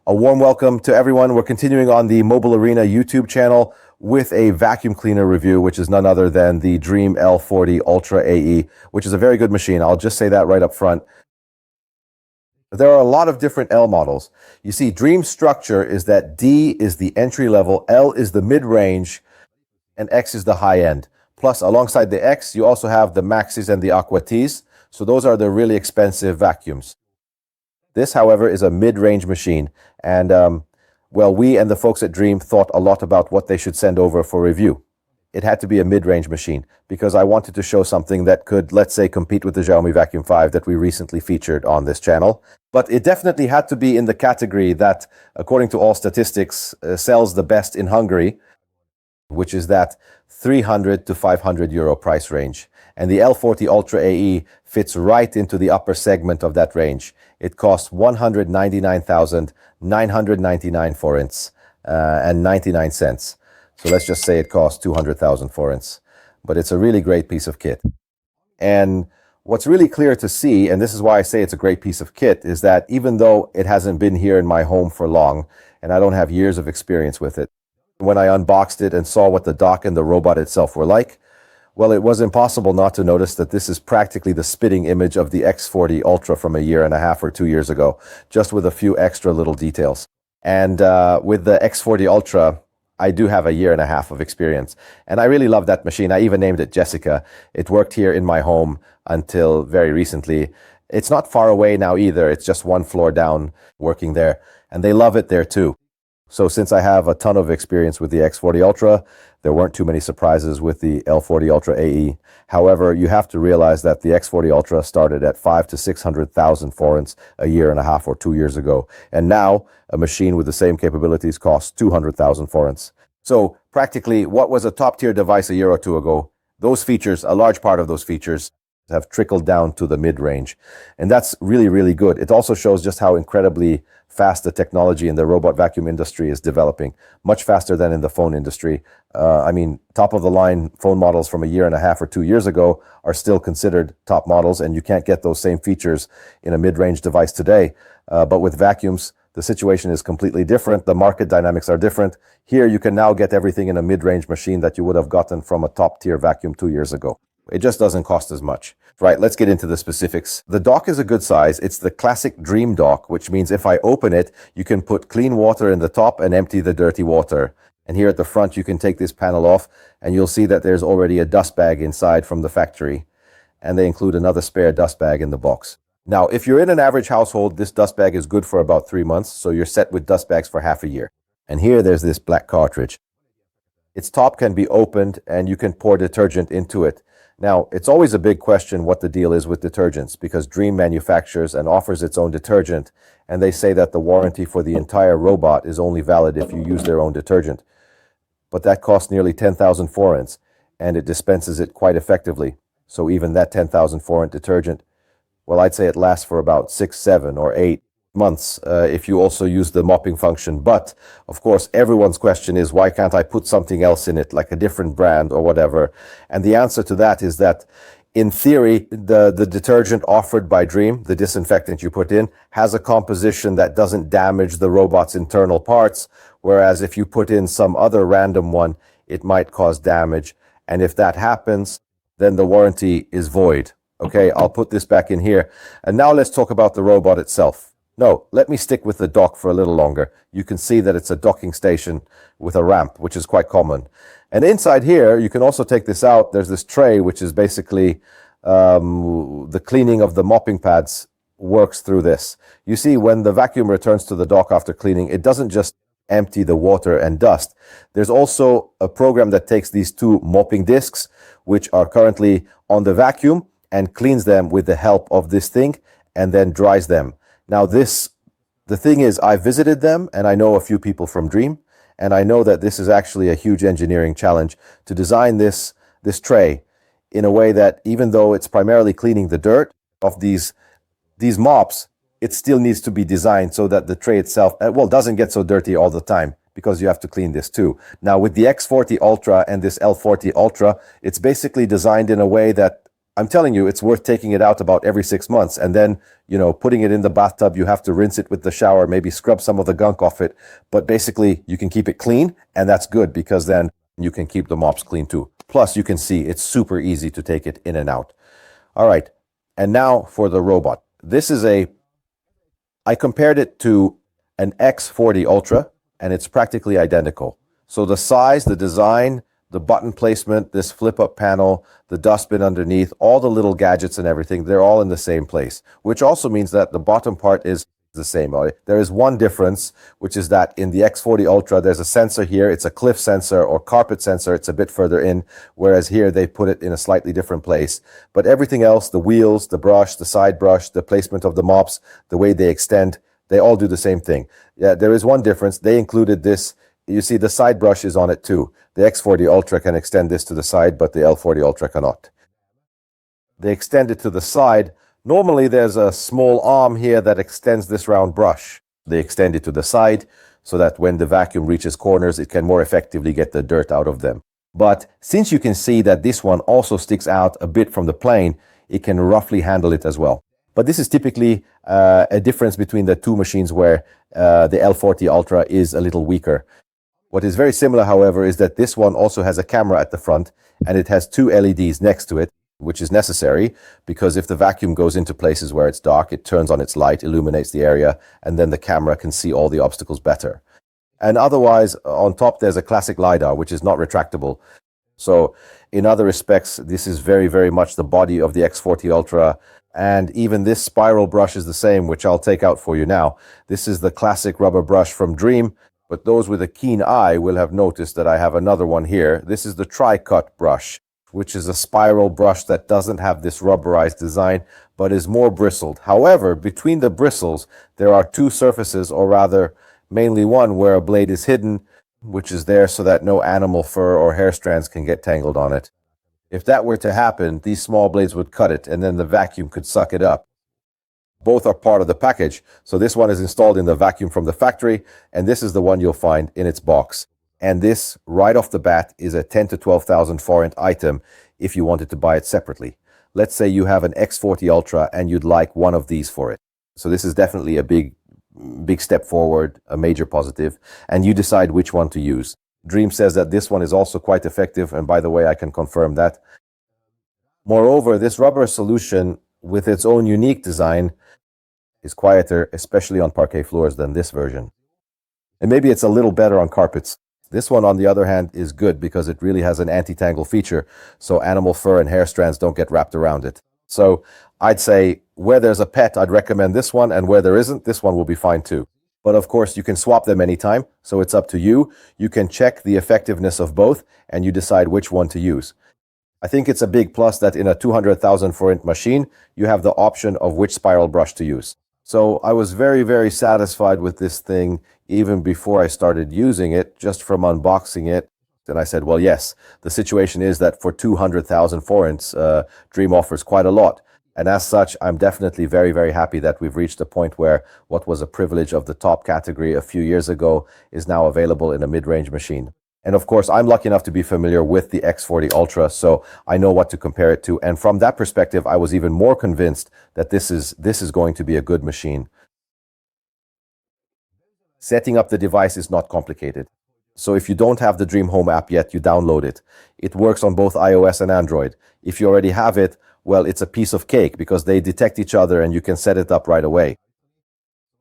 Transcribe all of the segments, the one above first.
A warm welcome to everyone. We're continuing on the Mobile Arena YouTube channel with a vacuum cleaner review, which is none other than the Dreame L40 Ultra AE, which is a very good machine. I'll just say that right up front. There are a lot of different L models. You see, Dreame's structure is that D is the entry level, L is the mid-range, and X is the high end. Plus, alongside the X, you also have the Maxis and the Aqua Ts. So those are the really expensive vacuums. This, however, is a mid-range machine, and well, we and the folks at Dreame thought a lot about what they should send over for review. It had to be a mid-range machine because I wanted to show something that could, let's say, compete with the Xiaomi Vacuum 5 that we recently featured on this channel. But it definitely had to be in the category that, according to all statistics, sells the best in Hungary, which is that 300 to 500 euro price range. And the L40 Ultra AE fits right into the upper segment of that range. It costs 199,999 forints and 99 cents. So let's just say it costs 200,000 forints. But it's a really great piece of kit. And what's really clear to see, and this is why I say it's a great piece of kit, is that even though it hasn't been here in my home for long, and I don't have years of experience with it, when I unboxed it and saw what the dock and the robot itself were like, well, it was impossible not to notice that this is practically the spitting image of the X40 Ultra from a year and a half or 2 years ago, just with a few extra little details. And with the X40 Ultra, I do have a year and a half of experience. And I really love that machine. I even named it Jessica. It worked here in my home until very recently. It's not far away now either. It's just one floor down working there. And they love it there too. So since I have a ton of experience with the X40 Ultra, there weren't too many surprises with the L40 Ultra AE. However, you have to realize that the X40 Ultra started at 500,000 to 600,000 forints a year and a half or 2 years ago. And now a machine with the same capabilities costs 200,000 forints. So practically what was a top tier device a year or two ago, those features, a large part of those features have trickled down to the mid-range. And that's really, really good. It also shows just how incredibly fast the technology in the robot vacuum industry is developing, much faster than in the phone industry. I mean, top-of-the-line phone models from a year and a half or 2 years ago are still considered top models, and you can't get those same features in a mid-range device today. But with vacuums, the situation is completely different. The market dynamics are different. Here, you can now get everything in a mid-range machine that you would have gotten from a top-tier vacuum 2 years ago. It just doesn't cost as much. Right, let's get into the specifics. The dock is a good size. It's the classic Dreame dock, which means if I open it, you can put clean water in the top and empty the dirty water. And here at the front, you can take this panel off, and you'll see that there's already a dust bag inside from the factory. And they include another spare dust bag in the box. Now, if you're in an average household, this dust bag is good for about 3 months, so you're set with dust bags for half a year. And here, there's this black cartridge. Its top can be opened, and you can pour detergent into it. Now, it's always a big question what the deal is with detergents, because Dreame manufactures and offers its own detergent, and they say that the warranty for the entire robot is only valid if you use their own detergent. But that costs nearly 10,000 forints, and it dispenses it quite effectively. So even that 10,000 forint detergent, well, I'd say it lasts for about 6, 7, or 8 months if you also use the mopping function. But of course, everyone's question is, why can't I put something else in it, like a different brand or whatever? And the answer to that is that in theory, the detergent offered by Dreame, the disinfectant you put in, has a composition that doesn't damage the robot's internal parts, whereas if you put in some other random one, it might cause damage. And if that happens, then the warranty is void. Okay, I'll put this back in here. And now let's talk about the robot itself. No, let me stick with the dock for a little longer. You can see that it's a docking station with a ramp, which is quite common. And inside here, you can also take this out. There's this tray, which is basically the cleaning of the mopping pads works through this. You see, when the vacuum returns to the dock after cleaning, it doesn't just empty the water and dust. There's also a program that takes these 2 mopping discs, which are currently on the vacuum, and cleans them with the help of this thing, and then dries them. Now the thing is, I visited them, and I know a few people from Dreame, and I know that this is actually a huge engineering challenge to design this tray in a way that, even though it's primarily cleaning the dirt of these mops, it still needs to be designed so that the tray itself, well, doesn't get so dirty all the time, because you have to clean this too. Now with the X40 Ultra and this L40 Ultra, it's basically designed in a way that I'm telling you, it's worth taking it out about every 6 months and then, putting it in the bathtub. You have to rinse it with the shower, maybe scrub some of the gunk off it. But basically, you can keep it clean, and that's good because then you can keep the mops clean too. Plus, you can see it's super easy to take it in and out. All right. And now for the robot. I compared it to an X40 Ultra, and it's practically identical. So the size, the design, the button placement, this flip-up panel, the dustbin underneath, all the little gadgets and everything, they're all in the same place, which also means that the bottom part is the same. There is one difference, which is that in the X40 Ultra, there's a sensor here. It's a cliff sensor or carpet sensor. It's a bit further in, whereas here they put it in a slightly different place. But everything else, the wheels, the brush, the side brush, the placement of the mops, the way they extend, they all do the same thing. Yeah, there is one difference. They included this. You see, the side brush is on it too. The X40 Ultra can extend this to the side, but the L40 Ultra cannot. They extend it to the side. Normally, there's a small arm here that extends this round brush. They extend it to the side so that when the vacuum reaches corners, it can more effectively get the dirt out of them. But since you can see that this one also sticks out a bit from the plane, it can roughly handle it as well. But this is typically a difference between the two machines where the L40 Ultra is a little weaker. What is very similar, however, is that this one also has a camera at the front, and it has two LEDs next to it, which is necessary because if the vacuum goes into places where it's dark, it turns on its light, illuminates the area, and then the camera can see all the obstacles better. And otherwise, on top, there's a classic LiDAR, which is not retractable. So in other respects, this is very, very much the body of the X40 Ultra. And even this spiral brush is the same, which I'll take out for you now. This is the classic rubber brush from Dreame. But those with a keen eye will have noticed that I have another one here. This is the Tri-Cut brush, which is a spiral brush that doesn't have this rubberized design, but is more bristled. However, between the bristles, there are two surfaces, or rather, mainly one where a blade is hidden, which is there so that no animal fur or hair strands can get tangled on it. If that were to happen, these small blades would cut it, and then the vacuum could suck it up. Both are part of the package. So this one is installed in the vacuum from the factory, and this is the one you'll find in its box. And this, right off the bat, is a 10 to 12,000 forint item if you wanted to buy it separately. Let's say you have an X40 Ultra and you'd like one of these for it. So this is definitely a big step forward, a major positive, and you decide which one to use. Dreame says that this one is also quite effective, and by the way, I can confirm that. Moreover, this rubber solution, with its own unique design, is quieter, especially on parquet floors, than this version. And maybe it's a little better on carpets. This one, on the other hand, is good because it really has an anti-tangle feature, so animal fur and hair strands don't get wrapped around it. So I'd say where there's a pet, I'd recommend this one, and where there isn't, this one will be fine too. But of course, you can swap them anytime, so it's up to you. You can check the effectiveness of both, and you decide which one to use. I think it's a big plus that in a 200,000 forint machine, you have the option of which spiral brush to use. So I was very, very satisfied with this thing even before I started using it, just from unboxing it. And I said, well, yes, the situation is that for 200,000 forints, Dreame offers quite a lot. And as such, I'm definitely very, very happy that we've reached a point where what was a privilege of the top category a few years ago is now available in a mid-range machine. And of course, I'm lucky enough to be familiar with the X40 Ultra, so I know what to compare it to. And from that perspective, I was even more convinced that this is going to be a good machine. Setting up the device is not complicated. So if you don't have the Dreame Home app yet, you download it. It works on both iOS and Android. If you already have it, well, it's a piece of cake because they detect each other and you can set it up right away.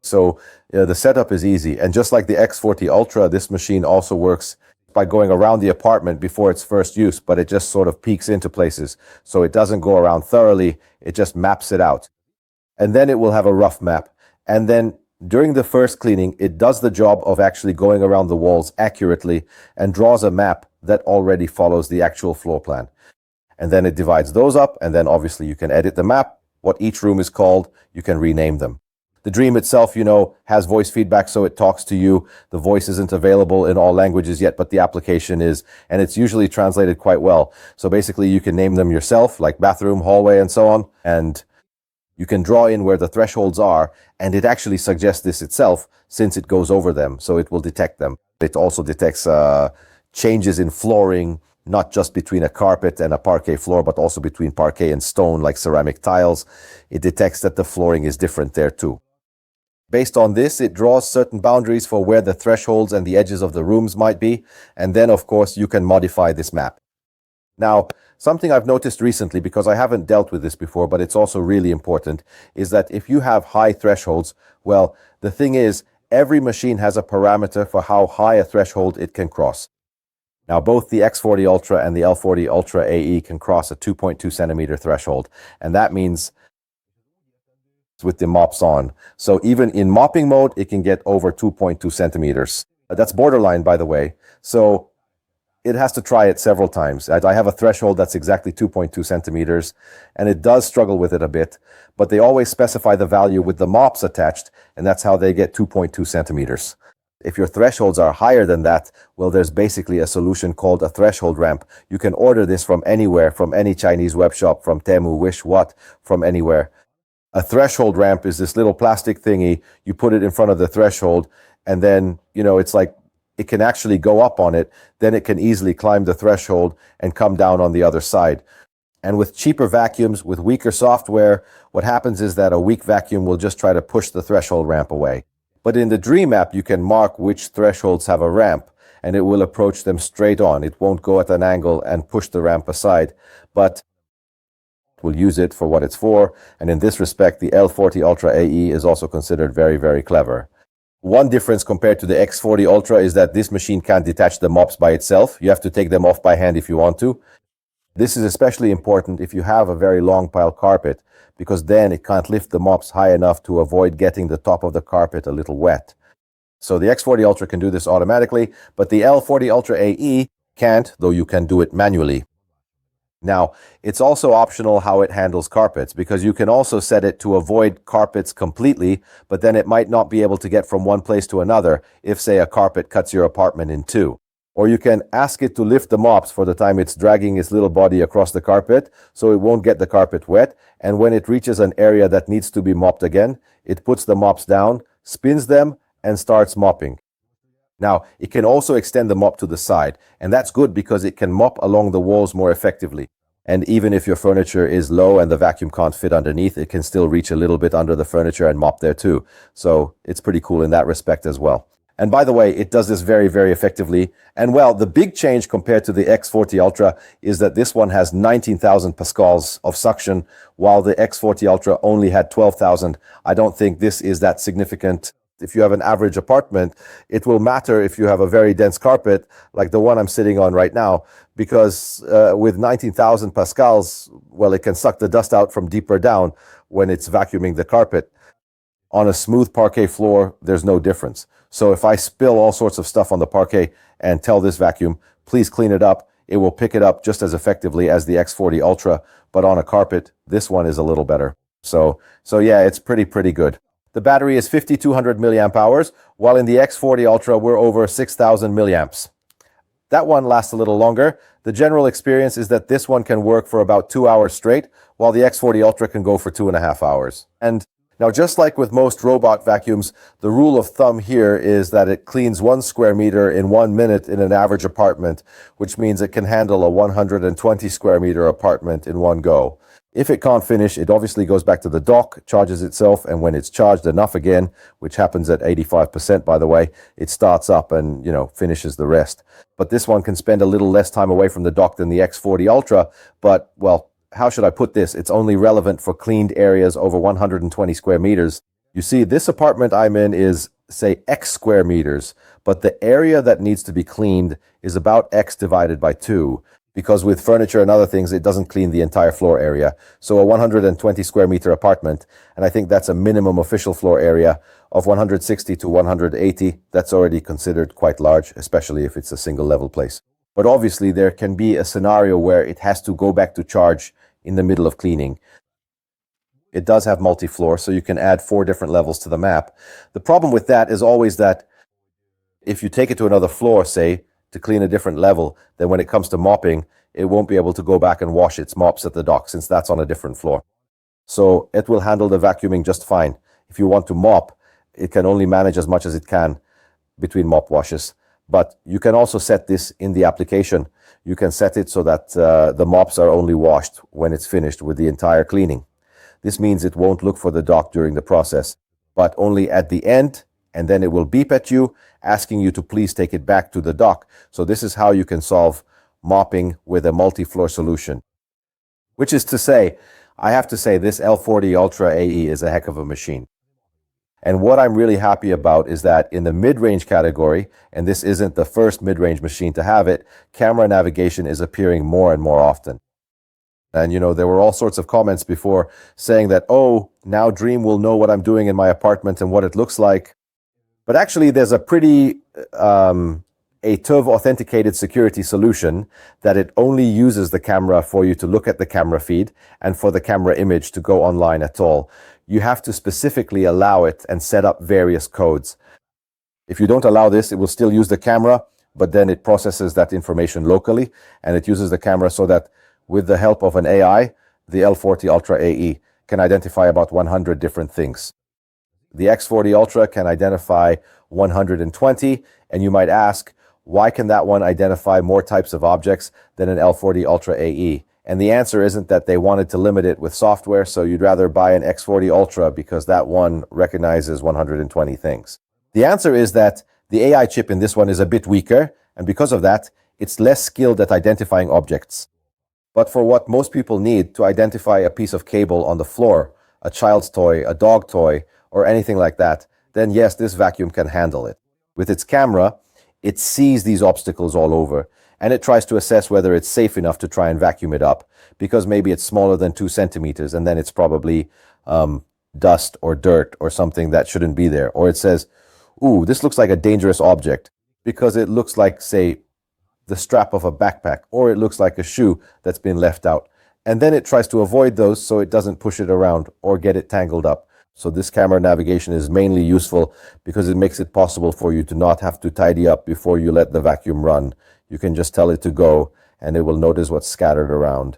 So the setup is easy. And just like the X40 Ultra, this machine also works by going around the apartment before its first use, but it just sort of peeks into places. So it doesn't go around thoroughly, it just maps it out. And then it will have a rough map. And then during the first cleaning, it does the job of actually going around the walls accurately and draws a map that already follows the actual floor plan. And then it divides those up, and then obviously you can edit the map, what each room is called, you can rename them. The Dreame itself, has voice feedback, so it talks to you. The voice isn't available in all languages yet, but the application is, and it's usually translated quite well. So basically, you can name them yourself, like bathroom, hallway, and so on, and you can draw in where the thresholds are, and it actually suggests this itself since it goes over them, so it will detect them. It also detects changes in flooring, not just between a carpet and a parquet floor, but also between parquet and stone like ceramic tiles. It detects that the flooring is different there too. Based on this, it draws certain boundaries for where the thresholds and the edges of the rooms might be, and then of course you can modify this map. Now, something I've noticed recently, because I haven't dealt with this before, but it's also really important, is that if you have high thresholds, well, the thing is, every machine has a parameter for how high a threshold it can cross. Now, both the X40 Ultra and the L40 Ultra AE can cross a 2.2 centimeter threshold, and that means with the mops on. So even in mopping mode, it can get over 2.2 centimeters. That's borderline, by the way. So it has to try it several times. I have a threshold that's exactly 2.2 centimeters, and it does struggle with it a bit, but they always specify the value with the mops attached, and that's how they get 2.2 centimeters. If your thresholds are higher than that, well, there's basically a solution called a threshold ramp. You can order this from anywhere, from any Chinese web shop, from Temu, Wish, what, from anywhere. A threshold ramp is this little plastic thingy. You put it in front of the threshold, and then, it's like it can actually go up on it. Then it can easily climb the threshold and come down on the other side. And with cheaper vacuums, with weaker software, what happens is that a weak vacuum will just try to push the threshold ramp away. But in the Dreame app, you can mark which thresholds have a ramp, and it will approach them straight on. It won't go at an angle and push the ramp aside, but we'll use it for what it's for. And in this respect, the L40 Ultra AE is also considered very, very clever. One difference compared to the X40 Ultra is that this machine can't detach the mops by itself. You have to take them off by hand if you want to. This is especially important if you have a very long pile carpet, because then it can't lift the mops high enough to avoid getting the top of the carpet a little wet. So the X40 Ultra can do this automatically, but the L40 Ultra AE can't, though you can do it manually. Now, it's also optional how it handles carpets, because you can also set it to avoid carpets completely, but then it might not be able to get from one place to another if, say, a carpet cuts your apartment in two. Or you can ask it to lift the mops for the time it's dragging its little body across the carpet, so it won't get the carpet wet, and when it reaches an area that needs to be mopped again, it puts the mops down, spins them, and starts mopping. Now, it can also extend the mop to the side, and that's good because it can mop along the walls more effectively. And even if your furniture is low and the vacuum can't fit underneath, it can still reach a little bit under the furniture and mop there too. So it's pretty cool in that respect as well. And by the way, it does this very, very effectively. And well, the big change compared to the X40 Ultra is that this one has 19,000 pascals of suction, while the X40 Ultra only had 12,000. I don't think this is that significant. If you have an average apartment, it will matter if you have a very dense carpet like the one I'm sitting on right now, because with 19,000 pascals, well, it can suck the dust out from deeper down when it's vacuuming the carpet. On a smooth parquet floor, there's no difference. So if I spill all sorts of stuff on the parquet and tell this vacuum, please clean it up, it will pick it up just as effectively as the X40 Ultra, but on a carpet, this one is a little better. So yeah, it's pretty good. The battery is 5,200 milliamp hours, while in the X40 Ultra, we're over 6,000 milliamps. That one lasts a little longer. The general experience is that this one can work for about 2 hours straight, while the X40 Ultra can go for 2.5 hours. And now, just like with most robot vacuums, the rule of thumb here is that it cleans 1 square meter in 1 minute in an average apartment, which means it can handle a 120 square meter apartment in one go. If it can't finish, it obviously goes back to the dock, charges itself, and when it's charged enough again, which happens at 85% by the way, it starts up and, finishes the rest. But this one can spend a little less time away from the dock than the X40 Ultra, but, well, how should I put this? It's only relevant for cleaned areas over 120 square meters. You see, this apartment I'm in is, say, X square meters, but the area that needs to be cleaned is about X divided by 2. Because with furniture and other things, it doesn't clean the entire floor area. So a 120 square meter apartment, and I think that's a minimum official floor area of 160 to 180, that's already considered quite large, especially if it's a single level place. But obviously there can be a scenario where it has to go back to charge in the middle of cleaning. It does have multi-floor, so you can add 4 different levels to the map. The problem with that is always that if you take it to another floor, say, to clean a different level, then when it comes to mopping, it won't be able to go back and wash its mops at the dock since that's on a different floor. So it will handle the vacuuming just fine. If you want to mop, it can only manage as much as it can between mop washes. But you can also set this in the application. You can set it so that the mops are only washed when it's finished with the entire cleaning. This means it won't look for the dock during the process, but only at the end, and then it will beep at you, asking you to please take it back to the dock. So this is how you can solve mopping with a multi-floor solution. Which is to say, I have to say this L40 Ultra AE is a heck of a machine. And what I'm really happy about is that in the mid-range category, and this isn't the first mid-range machine to have it, camera navigation is appearing more and more often. And there were all sorts of comments before saying that, oh, now Dreame will know what I'm doing in my apartment and what it looks like. But actually, there's a pretty a TÜV authenticated security solution that it only uses the camera for you to look at the camera feed and for the camera image to go online at all. You have to specifically allow it and set up various codes. If you don't allow this, it will still use the camera, but then it processes that information locally, and it uses the camera so that with the help of an AI, the L40 Ultra AE can identify about 100 different things. The X40 Ultra can identify 120, and you might ask, why can that one identify more types of objects than an L40 Ultra AE? And the answer isn't that they wanted to limit it with software, so you'd rather buy an X40 Ultra because that one recognizes 120 things. The answer is that the AI chip in this one is a bit weaker, and because of that, it's less skilled at identifying objects. But for what most people need to identify a piece of cable on the floor, a child's toy, a dog toy, or anything like that, then yes, this vacuum can handle it. With its camera, it sees these obstacles all over, and it tries to assess whether it's safe enough to try and vacuum it up, because maybe it's smaller than 2 centimeters, and then it's probably dust or dirt or something that shouldn't be there. Or it says, ooh, this looks like a dangerous object, because it looks like, say, the strap of a backpack, or it looks like a shoe that's been left out. And then it tries to avoid those so it doesn't push it around or get it tangled up. So this camera navigation is mainly useful because it makes it possible for you to not have to tidy up before you let the vacuum run. You can just tell it to go, and it will notice what's scattered around.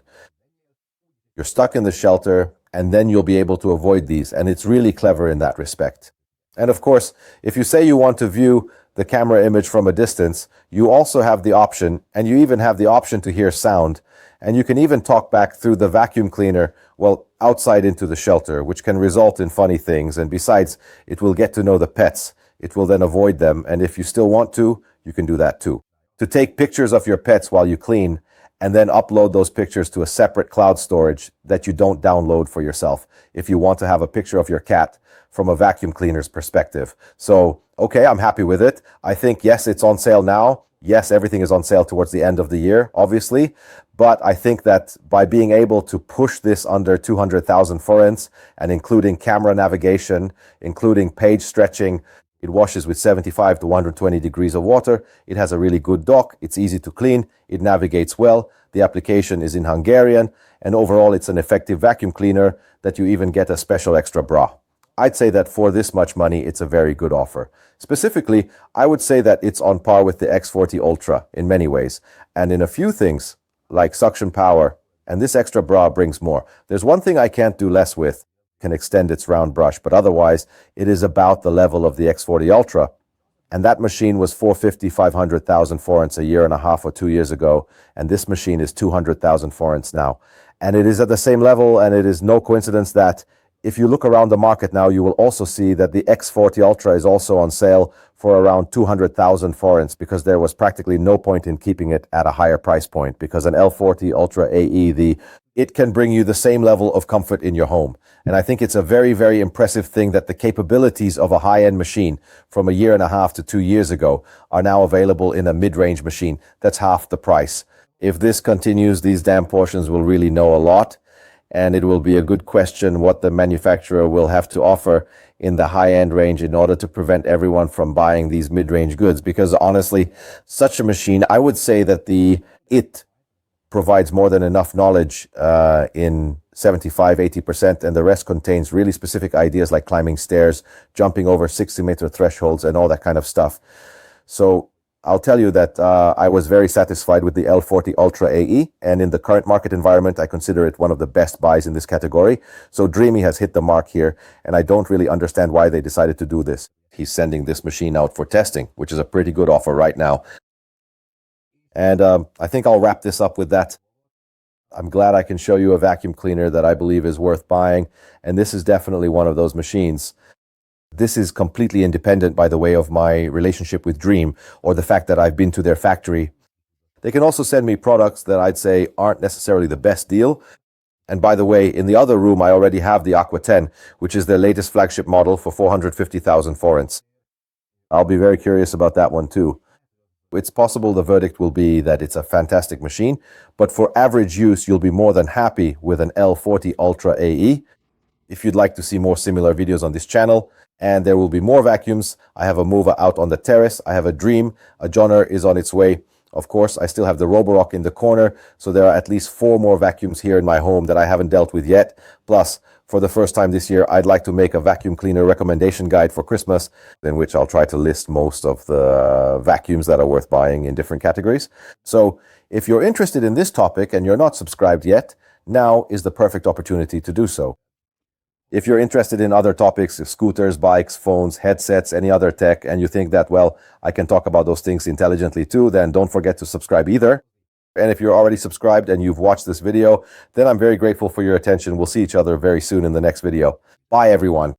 You're stuck in the shelter, and then you'll be able to avoid these, and it's really clever in that respect. And of course, if you say you want to view the camera image from a distance, you also have the option, and you even have the option to hear sound, and you can even talk back through the vacuum cleaner, well, outside into the shelter, which can result in funny things. And besides, it will get to know the pets. It will then avoid them, and if you still want to, you can do that too. To take pictures of your pets while you clean, and then upload those pictures to a separate cloud storage that you don't download for yourself if you want to have a picture of your cat from a vacuum cleaner's perspective. So, okay, I'm happy with it. I think, yes, it's on sale now. Yes, everything is on sale towards the end of the year, obviously. But I think that by being able to push this under 200,000 forints and including camera navigation, including page stretching, it washes with 75 to 120 degrees of water. It has a really good dock. It's easy to clean. It navigates well. The application is in Hungarian. And overall, it's an effective vacuum cleaner that you even get a special extra bra. I'd say that for this much money, it's a very good offer. Specifically, I would say that it's on par with the X40 Ultra in many ways. And in a few things, like suction power, and this extra bra brings more. There's one thing I can't do less with. Can extend its round brush, but otherwise it is about the level of the X40 Ultra, and that machine was 450, 500,000 forints a year and a half or 2 years ago, and this machine is 200,000 forints now, and it is at the same level. And it is no coincidence that if you look around the market now, you will also see that the X40 Ultra is also on sale for around 200,000 forints, because there was practically no point in keeping it at a higher price point, because an L40 Ultra AE, it can bring you the same level of comfort in your home. And I think it's a very, very impressive thing that the capabilities of a high-end machine from a year and a half to 2 years ago are now available in a mid-range machine that's half the price. If this continues, these damn portions will really know a lot. And it will be a good question what the manufacturer will have to offer in the high-end range in order to prevent everyone from buying these mid-range goods. Because honestly, such a machine, I would say that it provides more than enough knowledge in 75-80%, and the rest contains really specific ideas like climbing stairs, jumping over 60-meter thresholds, and all that kind of stuff. So I'll tell you that I was very satisfied with the L40 Ultra AE, and in the current market environment, I consider it one of the best buys in this category. So Dreame has hit the mark here, and I don't really understand why they decided to do this. he's sending this machine out for testing, which is a pretty good offer right now. And I think I'll wrap this up with that. I'm glad I can show you a vacuum cleaner that I believe is worth buying, and this is definitely one of those machines. This is completely independent, by the way, of my relationship with Dreame or the fact that I've been to their factory. They can also send me products that I'd say aren't necessarily the best deal. And by the way, in the other room, I already have the Aqua 10, which is their latest flagship model for 450,000 forints. I'll be very curious about that one too. It's possible the verdict will be that it's a fantastic machine, but for average use, you'll be more than happy with an L40 Ultra AE. If you'd like to see more similar videos on this channel, and there will be more vacuums, I have a mover out on the terrace, I have a Dreame, a Joner is on its way. Of course, I still have the robotic in the corner, so there are at least 4 more vacuums here in my home that I haven't dealt with yet. Plus, for the first time this year, I'd like to make a vacuum cleaner recommendation guide for Christmas, in which I'll try to list most of the vacuums that are worth buying in different categories. So, if you're interested in this topic and you're not subscribed yet, now is the perfect opportunity to do so. If you're interested in other topics, scooters, bikes, phones, headsets, any other tech, and you think that, well, I can talk about those things intelligently too, then don't forget to subscribe either. And if you're already subscribed and you've watched this video, then I'm very grateful for your attention. We'll see each other very soon in the next video. Bye, everyone.